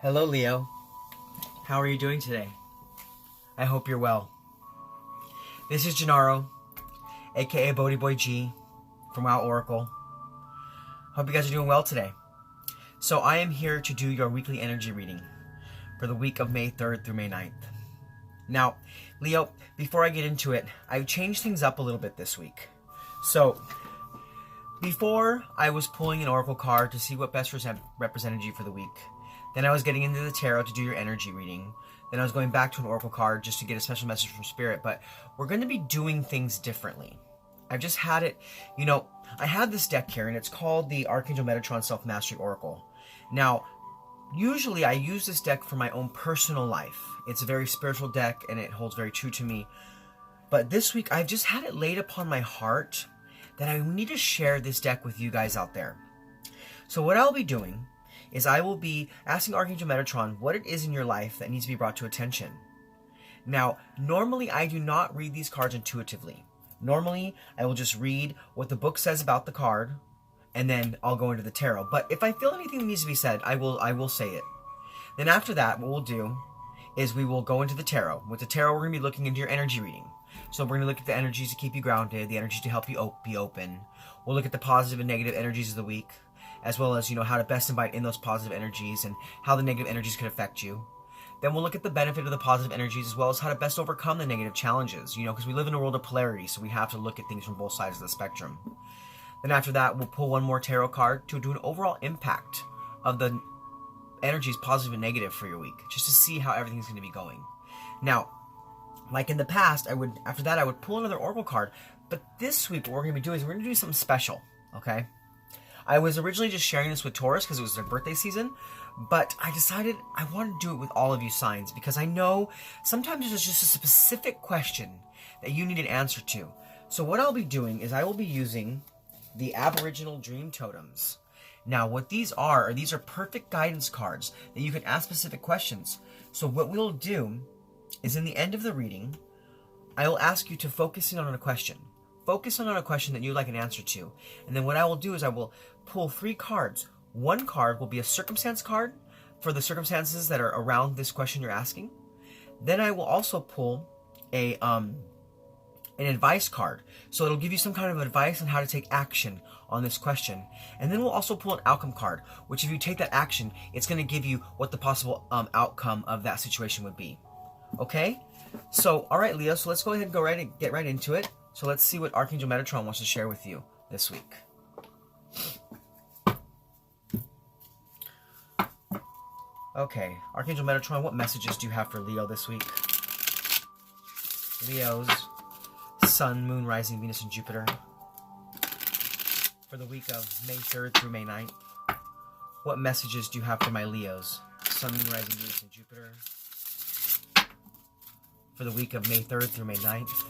Hello, Leo. How are you doing today? I hope you're well. This is Gennaro, aka BhodiBoy G from WoW Oracle. Hope you guys are doing well today. So I am here to do your weekly energy reading for the week of May 3rd through May 9th. Now, Leo, before I get into it, I've changed things up a little bit this week. So, before I was pulling an oracle card to see what best represented you for the week. Then I was getting into the tarot to do your energy reading. Then I was going back to an oracle card just to get a special message from Spirit. But we're going to be doing things differently. I've just had it, I have this deck here, and it's called the Archangel Metatron Self-Mastery Oracle. Now, usually I use this deck for my own personal life. It's a very spiritual deck, and it holds very true to me. But this week, I've just had it laid upon my heart that I need to share this deck with you guys out there. So what I'll be doing is I will be asking Archangel Metatron what it is in your life that needs to be brought to attention. Now, normally I do not read these cards intuitively. Normally, I will just read what the book says about the card, and then I'll go into the tarot. But if I feel anything that needs to be said, I will say it. Then after that, what we'll do is we will go into the tarot. With the tarot, we're going to be looking into your energy reading. So we're going to look at the energies to keep you grounded, the energies to help you be open. We'll look at the positive and negative energies of the week, as well as, how to best invite in those positive energies and how the negative energies could affect you. Then we'll look at the benefit of the positive energies, as well as how to best overcome the negative challenges, because we live in a world of polarity, so we have to look at things from both sides of the spectrum. Then after that, we'll pull one more tarot card to do an overall impact of the energies, positive and negative, for your week, just to see how everything's going to be going. Now, like in the past, after that I would pull another oracle card, but this week what we're going to be doing is we're going to do something special, okay? I was originally just sharing this with Taurus because it was their birthday season, but I decided I want to do it with all of you signs because I know sometimes there's just a specific question that you need an answer to. So what I'll be doing is I will be using the Aboriginal Dream totems. Now what these are perfect guidance cards that you can ask specific questions. So what we'll do is in the end of the reading, I will ask you to focus in on a question. Focus on a question that you'd like an answer to. And then what I will do is I will pull 3 cards. One card will be a circumstance card for the circumstances that are around this question you're asking. Then I will also pull an advice card. So it'll give you some kind of advice on how to take action on this question. And then we'll also pull an outcome card, which if you take that action, it's going to give you what the possible outcome of that situation would be. Okay? So, all right, Leo, so let's go ahead and get right into it. So let's see what Archangel Metatron wants to share with you this week. Okay, Archangel Metatron, what messages do you have for Leo this week? Leo's Sun, Moon, Rising, Venus, and Jupiter. For the week of May 3rd through May 9th. What messages do you have for my Leos? Sun, Moon, Rising, Venus, and Jupiter. For the week of May 3rd through May 9th.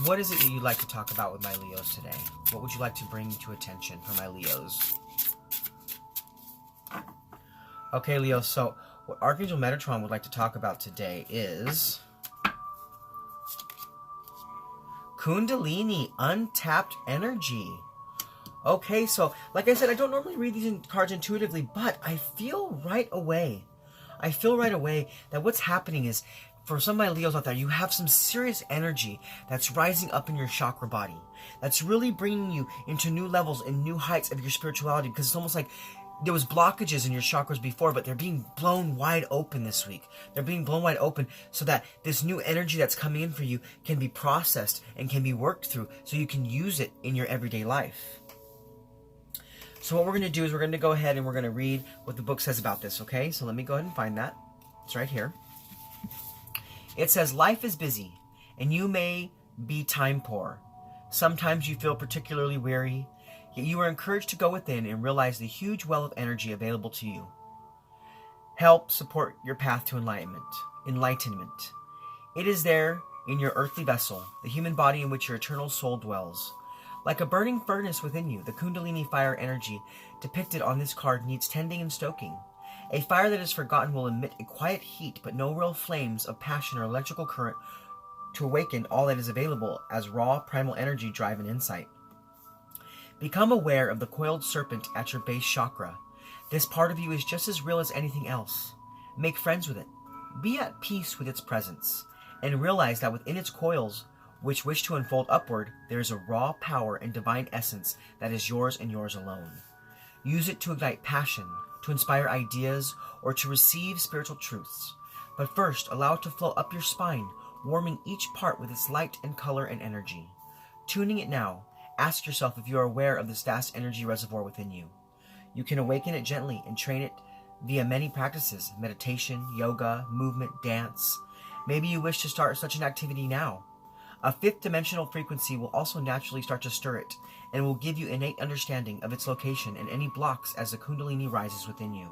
What is it that you'd like to talk about with my Leos today? What would you like to bring to attention for my Leos? Okay, Leo, so what Archangel Metatron would like to talk about today is Kundalini, untapped energy. Okay, so like I said, I don't normally read these cards intuitively, but I feel right away that what's happening is, for some of my Leos out there, you have some serious energy that's rising up in your chakra body. That's really bringing you into new levels and new heights of your spirituality, because it's almost like there was blockages in your chakras before, but they're being blown wide open this week. They're being blown wide open so that this new energy that's coming in for you can be processed and can be worked through so you can use it in your everyday life. So what we're going to do is we're going to go ahead and we're going to read what the book says about this, okay? So let me go ahead and find that. It's right here. It says, life is busy, and you may be time poor. Sometimes you feel particularly weary, yet you are encouraged to go within and realize the huge well of energy available to you. Help support your path to enlightenment. It is there in your earthly vessel, the human body in which your eternal soul dwells. Like a burning furnace within you, the Kundalini fire energy depicted on this card needs tending and stoking. A fire that is forgotten will emit a quiet heat, but no real flames of passion or electrical current to awaken all that is available as raw primal energy, drive, and insight. Become aware of the coiled serpent at your base chakra. This part of you is just as real as anything else. Make friends with it. Be at peace with its presence, and realize that within its coils, which wish to unfold upward, there is a raw power and divine essence that is yours and yours alone. Use it to ignite passion, to inspire ideas, or to receive spiritual truths. But first, allow it to flow up your spine, warming each part with its light and color and energy. Tuning it now, ask yourself if you are aware of this vast energy reservoir within you. You can awaken it gently and train it via many practices: meditation, yoga, movement, dance. Maybe you wish to start such an activity now. A fifth dimensional frequency will also naturally start to stir it, and will give you innate understanding of its location and any blocks as the Kundalini rises within you.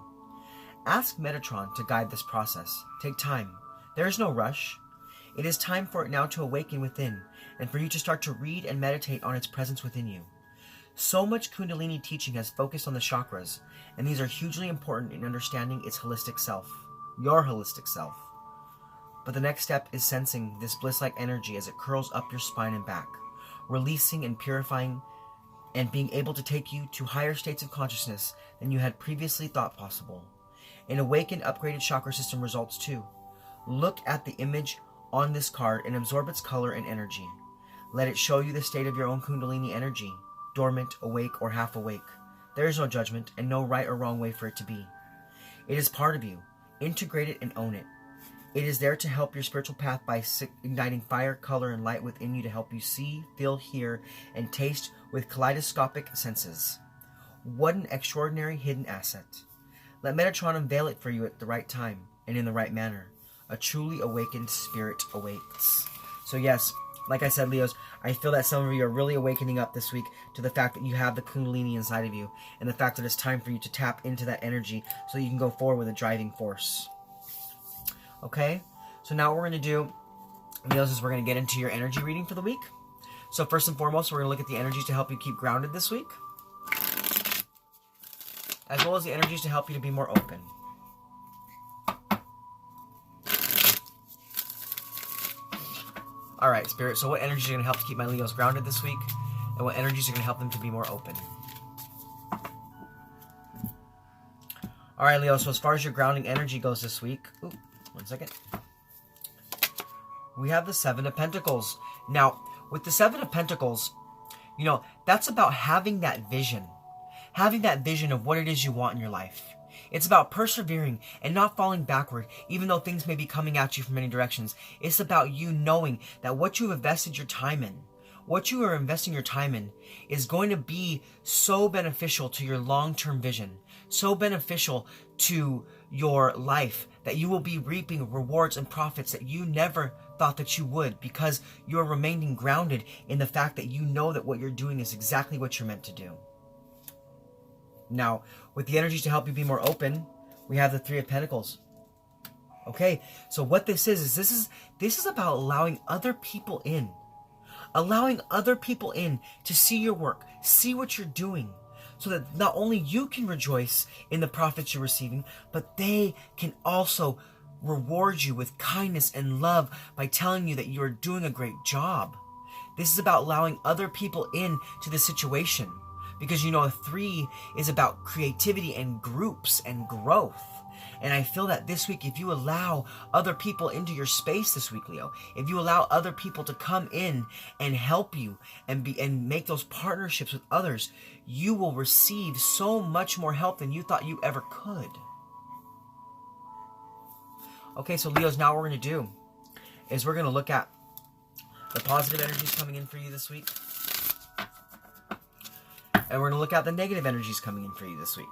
Ask Metatron to guide this process. Take time. There is no rush. It is time for it now to awaken within, and for you to start to read and meditate on its presence within you. So much Kundalini teaching has focused on the chakras, and these are hugely important in understanding its holistic self, your holistic self. But the next step is sensing this bliss-like energy as it curls up your spine and back, releasing and purifying, and being able to take you to higher states of consciousness than you had previously thought possible. An awakened, upgraded chakra system results too. Look at the image on this card and absorb its color and energy. Let it show you the state of your own Kundalini energy, dormant, awake, or half awake. There is no judgment and no right or wrong way for it to be. It is part of you. Integrate it and own it. It is there to help your spiritual path by igniting fire, color, and light within you to help you see, feel, hear, and taste with kaleidoscopic senses. What an extraordinary hidden asset. Let Metatron unveil it for you at the right time and in the right manner. A truly awakened spirit awaits. So yes, like I said, Leos, I feel that some of you are really awakening up this week to the fact that you have the Kundalini inside of you, and the fact that it's time for you to tap into that energy so you can go forward with a driving force. Okay, so now what we're going to do, Leos, is we're going to get into your energy reading for the week. So first and foremost, we're going to look at the energies to help you keep grounded this week, as well as the energies to help you to be more open. All right, Spirit, so what energies are going to help to keep my Leos grounded this week, and what energies are going to help them to be more open? All right, Leo, so as far as your grounding energy goes this week, one second. We have the Seven of Pentacles. Now, with the Seven of Pentacles, you know, that's about having that vision. Having that vision of what it is you want in your life. It's about persevering and not falling backward, even though things may be coming at you from many directions. It's about you knowing that what you have invested your time in, what you are investing your time in, is going to be so beneficial to your long-term vision, so beneficial to your life, that you will be reaping rewards and profits that you never thought that you would, because you're remaining grounded in the fact that you know that what you're doing is exactly what you're meant to do. Now, with the energies to help you be more open, we have the Three of Pentacles. Okay, so what this is this is about allowing other people in. Allowing other people in to see your work, see what you're doing, so that not only you can rejoice in the profits you're receiving, but they can also reward you with kindness and love by telling you that you are doing a great job. This is about allowing other people in to the situation. Because, you know, a 3 is about creativity and groups and growth. And I feel that this week, if you allow other people into your space this week, Leo, if you allow other people to come in and help you and make those partnerships with others, you will receive so much more help than you thought you ever could. Okay, so Leos, now what we're going to do is we're going to look at the positive energies coming in for you this week. And we're going to look at the negative energies coming in for you this week.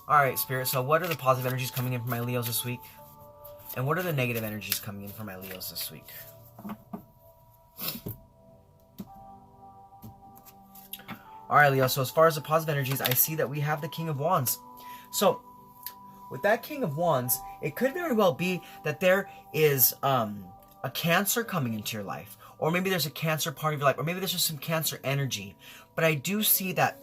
Alright, Spirit, so what are the positive energies coming in for my Leos this week? And what are the negative energies coming in for my Leos this week? Alright, Leo, so as far as the positive energies, I see that we have the King of Wands. So, with that King of Wands, it could very well be that there is a Cancer coming into your life. Or maybe there's a Cancer part of your life. Or maybe there's just some Cancer energy. But I do see that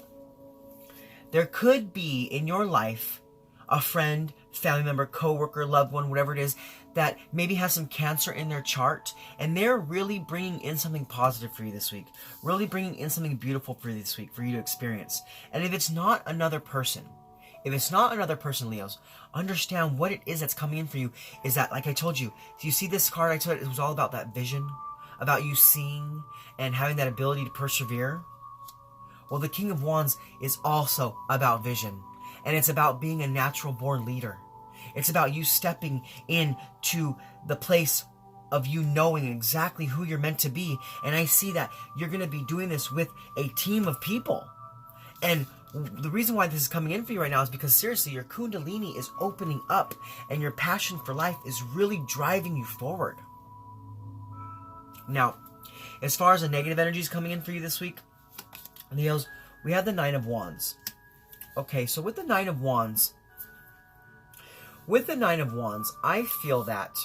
there could be in your life a friend, family member, coworker, loved one, whatever it is, that maybe has some Cancer in their chart, and they're really bringing in something positive for you this week, really bringing in something beautiful for you this week for you to experience. And if it's not another person, Leos, understand what it is that's coming in for you is that, like I told you, do you see this card? I told you it was all about that vision, about you seeing and having that ability to persevere. Well, the King of Wands is also about vision, and it's about being a natural born leader. It's about you stepping into the place of you knowing exactly who you're meant to be. And I see that you're going to be doing this with a team of people. And the reason why this is coming in for you right now is because, seriously, your Kundalini is opening up and your passion for life is really driving you forward. Now, as far as the negative energies coming in for you this week, Leos, we have the Nine of Wands. Okay, so with the Nine of Wands, I feel that,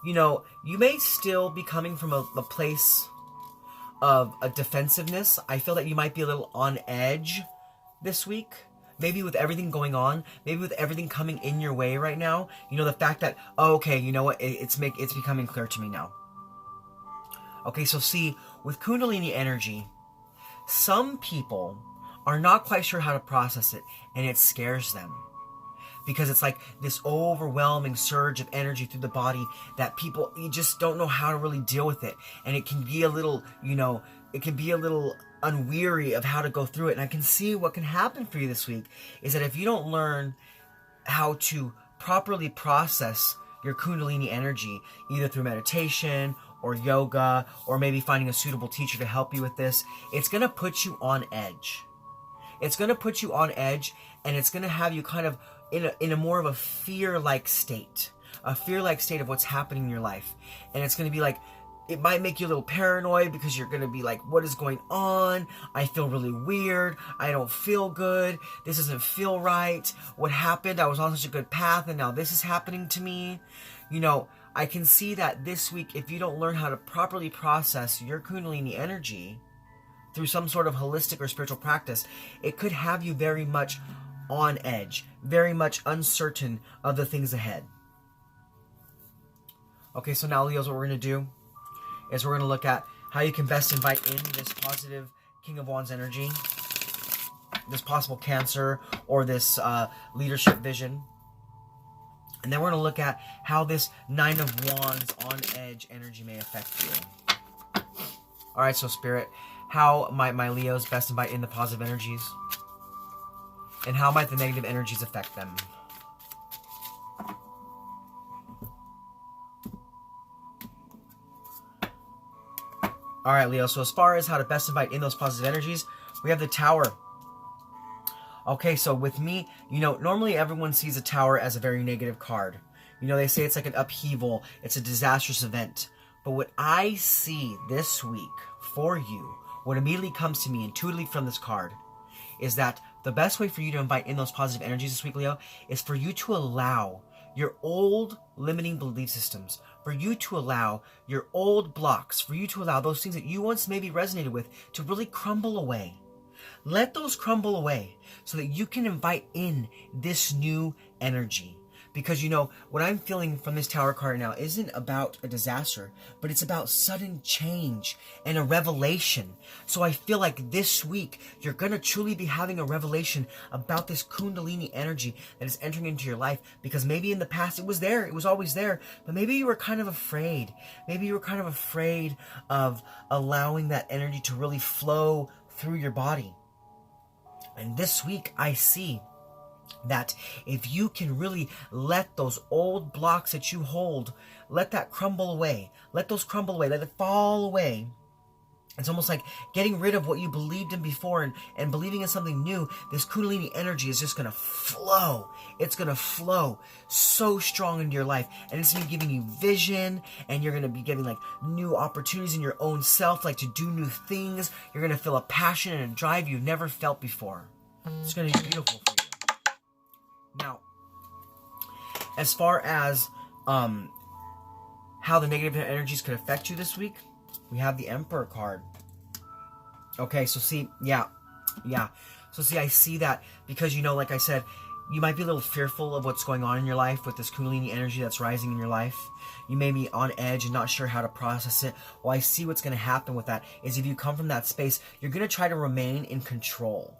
you may still be coming from a place of a defensiveness. I feel that you might be a little on edge this week. Maybe with everything going on, maybe with everything coming in your way right now. The fact that, oh, okay, you know what, it's becoming clear to me now. Okay, so see, with Kundalini energy, some people are not quite sure how to process it, and it scares them. Because it's like this overwhelming surge of energy through the body that people, you just don't know how to really deal with it. And it can be a little, unweary of how to go through it. And I can see what can happen for you this week is that if you don't learn how to properly process your Kundalini energy, either through meditation or yoga, or maybe finding a suitable teacher to help you with this, it's going to put you on edge. It's going to put you on edge, and it's going to have you kind of in a more of a fear-like state. A fear-like state of what's happening in your life. And it's going to be like, it might make you a little paranoid because you're going to be like, what is going on? I feel really weird. I don't feel good. This doesn't feel right. What happened? I was on such a good path, and now this is happening to me. I can see that this week, if you don't learn how to properly process your Kundalini energy through some sort of holistic or spiritual practice, it could have you very much on edge, very much uncertain of the things ahead. Okay, so now, Leos, what we're going to do is we're going to look at how you can best invite in this positive King of Wands energy, this possible Cancer, or this leadership vision. And then we're going to look at how this Nine of Wands on edge energy may affect you. Alright, so Spirit, how might my Leos best invite in the positive energies? And how might the negative energies affect them? Alright, Leo, so as far as how to best invite in those positive energies, we have the Tower. Okay, so with me, normally everyone sees a Tower as a very negative card. They say it's like an upheaval, it's a disastrous event. But what I see this week for you, what immediately comes to me intuitively from this card, is that the best way for you to invite in those positive energies this week, Leo, is for you to allow your old limiting belief systems, for you to allow your old blocks, for you to allow those things that you once maybe resonated with to really crumble away. Let those crumble away so that you can invite in this new energy. Because, what I'm feeling from this Tower card now isn't about a disaster, but it's about sudden change and a revelation. So I feel like this week, you're going to truly be having a revelation about this Kundalini energy that is entering into your life. Because maybe in the past it was there, it was always there, but maybe you were kind of afraid. Maybe you were kind of afraid of allowing that energy to really flow through your body. And this week, I see that if you can really let those old blocks that you hold, let that crumble away. Let those crumble away. Let it fall away. It's almost like getting rid of what you believed in before and believing in something new. This Kundalini energy is just going to flow. It's going to flow so strong into your life. And it's going to be giving you vision. And you're going to be getting like new opportunities in your own self, like to do new things. You're going to feel a passion and a drive you've never felt before. It's going to be beautiful for you. Now, as far as how the negative energies could affect you this week, we have the Emperor card. Okay, so see, yeah. So see, I see that because, like I said, you might be a little fearful of what's going on in your life with this Kundalini energy that's rising in your life. You may be on edge and not sure how to process it. Well, I see what's going to happen with that is if you come from that space, you're going to try to remain in control.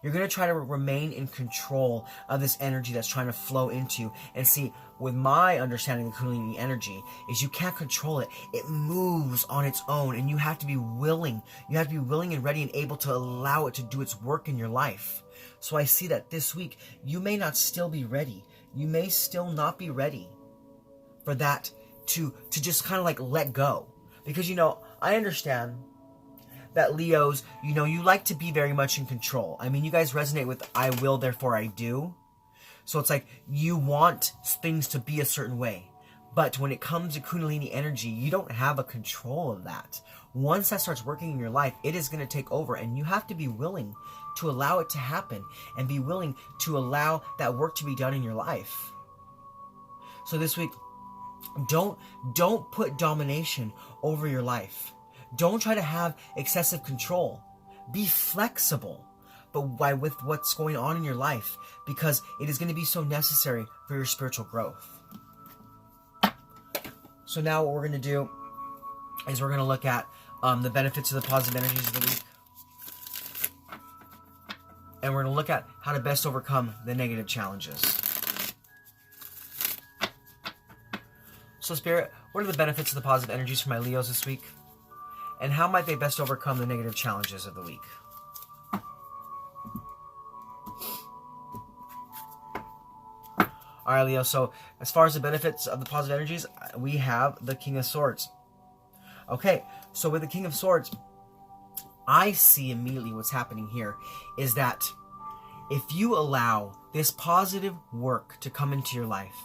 You're going to try to remain in control of this energy that's trying to flow into. And see, with my understanding of Kundalini energy, is you can't control it. It moves on its own, and you have to be willing. You have to be willing and ready and able to allow it to do its work in your life. So I see that this week, you may not still be ready. You may still not be ready for that to just kind of like let go. Because, I understand that Leos, you like to be very much in control. I mean, you guys resonate with I will, therefore I do. So it's like you want things to be a certain way. But when it comes to Kundalini energy, you don't have a control of that. Once that starts working in your life, it is going to take over, and you have to be willing to allow it to happen and be willing to allow that work to be done in your life. So this week, don't put domination over your life. Don't try to have excessive control. Be flexible, but with what's going on in your life, because it is going to be so necessary for your spiritual growth. So now what we're going to do is we're going to look at the benefits of the positive energies of the week. And we're going to look at how to best overcome the negative challenges. So Spirit, what are the benefits of the positive energies for my Leos this week? And how might they best overcome the negative challenges of the week? All right, Leo, so as far as the benefits of the positive energies, we have the King of Swords. Okay, so with the King of Swords, I see immediately what's happening here is that if you allow this positive work to come into your life,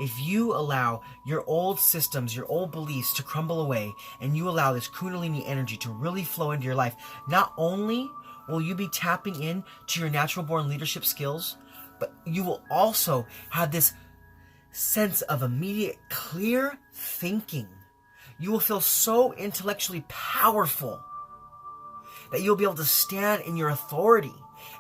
if you allow your old systems, your old beliefs to crumble away, and you allow this Kundalini energy to really flow into your life, not only will you be tapping in to your natural born leadership skills, but you will also have this sense of immediate clear thinking. You will feel so intellectually powerful that you'll be able to stand in your authority,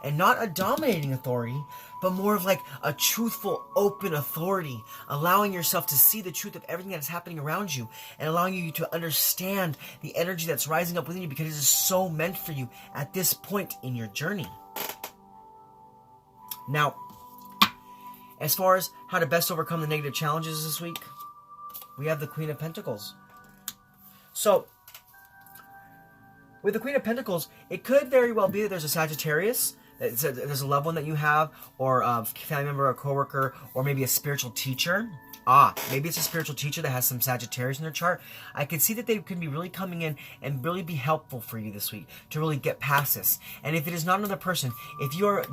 and not a dominating authority, but more of like a truthful, open authority, allowing yourself to see the truth of everything that is happening around you, and allowing you to understand the energy that's rising up within you, because it is so meant for you at this point in your journey. Now, as far as how to best overcome the negative challenges this week, we have the Queen of Pentacles. So, with the Queen of Pentacles, it could very well be that there's a Sagittarius, there's a loved one that you have, or a family member, a coworker, or maybe a spiritual teacher. Maybe it's a spiritual teacher that has some Sagittarius in their chart. I can see that they could be really coming in and really be helpful for you this week to really get past this. And if it is not another person, if you're,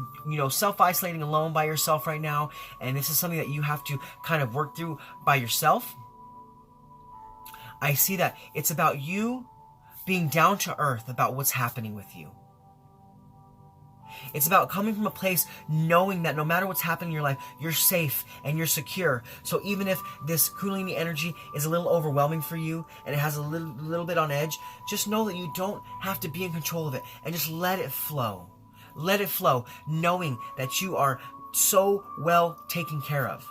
self-isolating alone by yourself right now, and this is something that you have to kind of work through by yourself, I see that it's about you being down to earth about what's happening with you. It's about coming from a place knowing that no matter what's happening in your life, you're safe and you're secure. So even if this Kundalini energy is a little overwhelming for you and it has a little bit on edge, just know that you don't have to be in control of it, and just let it flow. Let it flow, knowing that you are so well taken care of.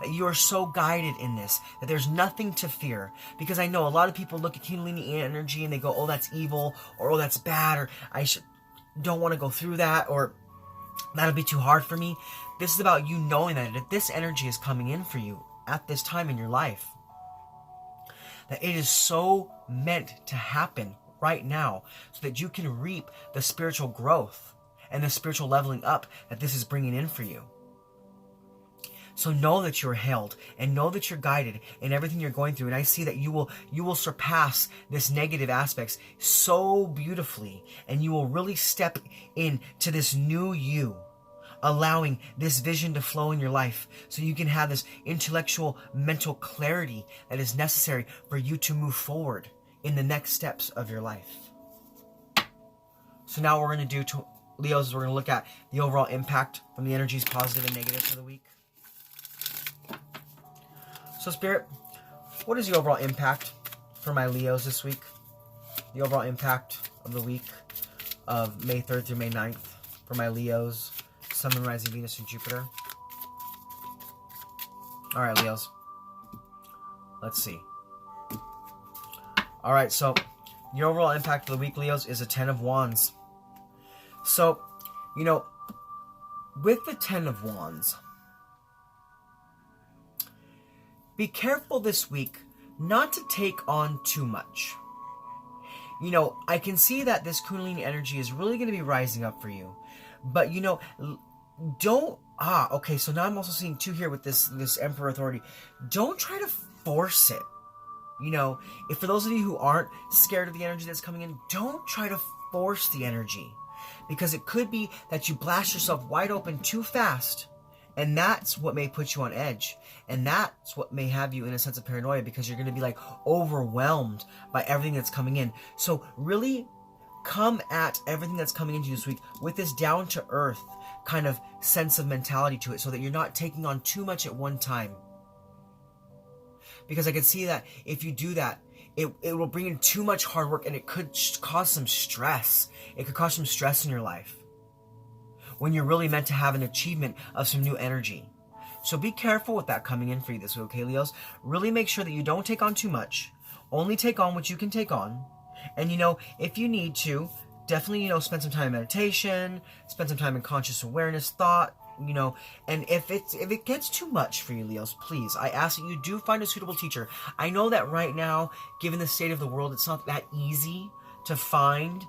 That you are so guided in this, that there's nothing to fear. Because I know a lot of people look at Kundalini energy and they go, oh, that's evil, or oh, that's bad, or don't want to go through that, or that'll be too hard for me. This is about you knowing that if this energy is coming in for you at this time in your life, that it is so meant to happen right now so that you can reap the spiritual growth and the spiritual leveling up that this is bringing in for you. So know that you're held and know that you're guided in everything you're going through. And I see that you will surpass this negative aspects so beautifully, and you will really step into this new you, allowing this vision to flow in your life so you can have this intellectual, mental clarity that is necessary for you to move forward in the next steps of your life. So now what we're going to do to Leos is we're going to look at the overall impact from the energies, positive and negative, for the week. So Spirit, what is the overall impact for my Leos this week? The overall impact of the week of May 3rd through May 9th for my Leos, Sun, Moon, Rising, Venus, and Jupiter. All right, Leos. Let's see. All right, so your overall impact of the week, Leos, is a 10 of Wands. So, you know, with the 10 of Wands, be careful this week not to take on too much. You know, I can see that this Kundalini energy is really going to be rising up for you. But, you know, don't... okay, so now I'm also seeing two here with this Emperor authority. Don't try to force it. You know, if for those of you who aren't scared of the energy that's coming in, don't try to force the energy. Because it could be that you blast yourself wide open too fast. And that's what may put you on edge. And that's what may have you in a sense of paranoia, because you're going to be like overwhelmed by everything that's coming in. So really come at everything that's coming into you this week with this down to earth kind of sense of mentality to it, so that you're not taking on too much at one time. Because I can see that if you do that, it will bring in too much hard work, and it could cause some stress. It could cause some stress in your life when you're really meant to have an achievement of some new energy. So be careful with that coming in for you this week, okay, Leos? Really make sure that you don't take on too much. Only take on what you can take on. And, you know, if you need to, definitely, you know, spend some time in meditation, spend some time in conscious awareness, thought, you know. And if it gets too much for you, Leos, please, I ask that you do find a suitable teacher. I know that right now, given the state of the world, it's not that easy to find,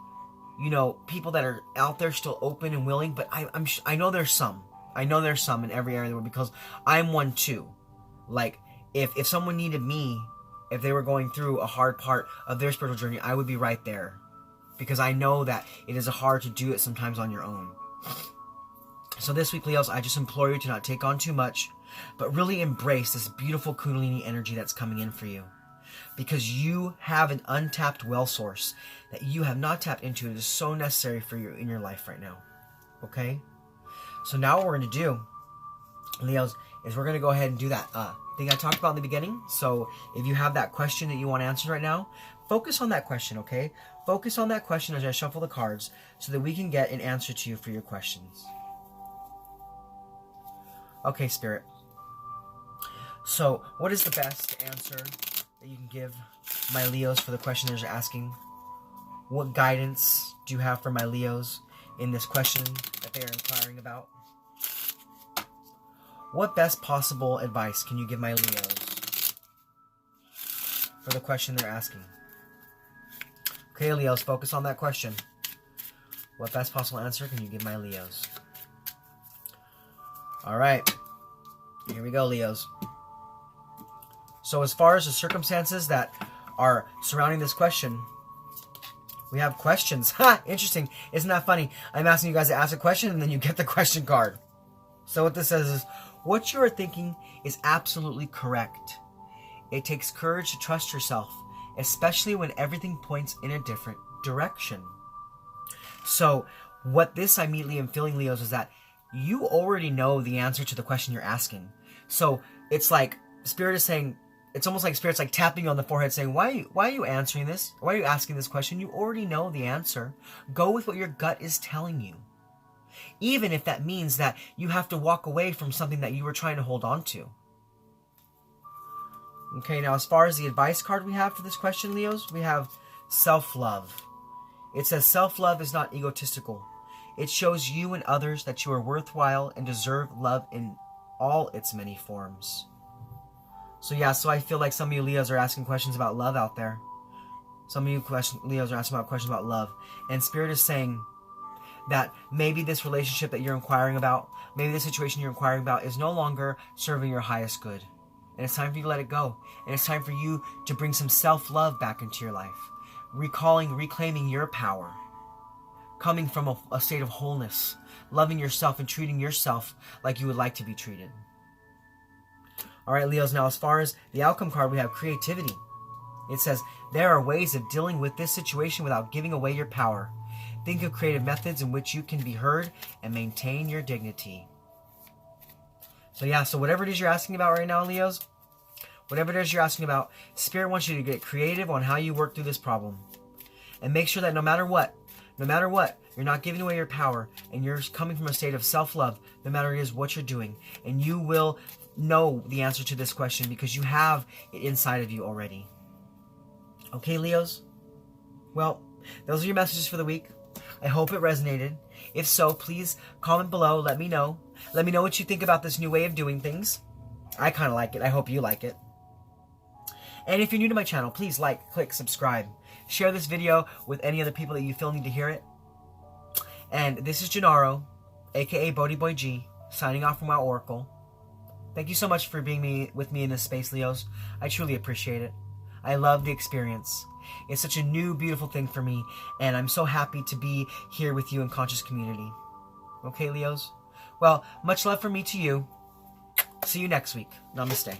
you know, people that are out there still open and willing, but I know there's some. I know there's some in every area of the world, because I'm one too. Like, if someone needed me, if they were going through a hard part of their spiritual journey, I would be right there. Because I know that it is hard to do it sometimes on your own. So this week, Leos, I just implore you to not take on too much, but really embrace this beautiful Kundalini energy that's coming in for you. Because you have an untapped well source that you have not tapped into. It is so necessary for you in your life right now. Okay? So now what we're going to do, Leos, is we're going to go ahead and do that thing I talked about in the beginning. So if you have that question that you want answered right now, focus on that question, okay? Focus on that question as I shuffle the cards so that we can get an answer to you for your questions. Okay, Spirit. So what is the best answer that you can give my Leos for the question they're asking? What guidance do you have for my Leos in this question that they are inquiring about? What best possible advice can you give my Leos for the question they're asking? Okay, Leos, focus on that question. What best possible answer can you give my Leos? All right. Here we go, Leos. So as far as the circumstances that are surrounding this question, we have questions. Ha! Interesting. Isn't that funny? I'm asking you guys to ask a question, and then you get the question card. So what this says is, what you are thinking is absolutely correct. It takes courage to trust yourself, especially when everything points in a different direction. So what this I immediately am feeling, Leos, is that you already know the answer to the question you're asking. So it's like Spirit is saying, it's almost like Spirit's like tapping you on the forehead saying, why are you answering this? Why are you asking this question? You already know the answer. Go with what your gut is telling you. Even if that means that you have to walk away from something that you were trying to hold on to. Okay, now as far as the advice card we have for this question, Leos, we have self-love. It says self-love is not egotistical. It shows you and others that you are worthwhile and deserve love in all its many forms. So yeah, so I feel like some of you Leos are asking questions about love out there. Some of you Leos are asking about questions about love. And Spirit is saying that maybe this relationship that you're inquiring about, maybe the situation you're inquiring about is no longer serving your highest good. And it's time for you to let it go. And it's time for you to bring some self-love back into your life. Reclaiming your power. Coming from a state of wholeness. Loving yourself and treating yourself like you would like to be treated. Alright, Leos, now as far as the outcome card, we have creativity. It says, there are ways of dealing with this situation without giving away your power. Think of creative methods in which you can be heard and maintain your dignity. So yeah, so whatever it is you're asking about right now, Leos, whatever it is you're asking about, Spirit wants you to get creative on how you work through this problem. And make sure that no matter what, You're not giving away your power, and you're coming from a state of self-love, no matter it is what you're doing. And you will know the answer to this question because you have it inside of you already. Okay, Leos? Well, those are your messages for the week. I hope it resonated. If so, please comment below. Let me know. Let me know what you think about this new way of doing things. I kind of like it. I hope you like it. And if you're new to my channel, please like, click, subscribe. Share this video with any other people that you feel need to hear it. And this is Gennaro, aka BhodiBoy G, signing off from our Oracle. Thank you so much for being with me in this space, Leos. I truly appreciate it. I love the experience. It's such a new, beautiful thing for me, and I'm so happy to be here with you in Conscious Community. Okay, Leos? Well, much love from me to you. See you next week. Namaste.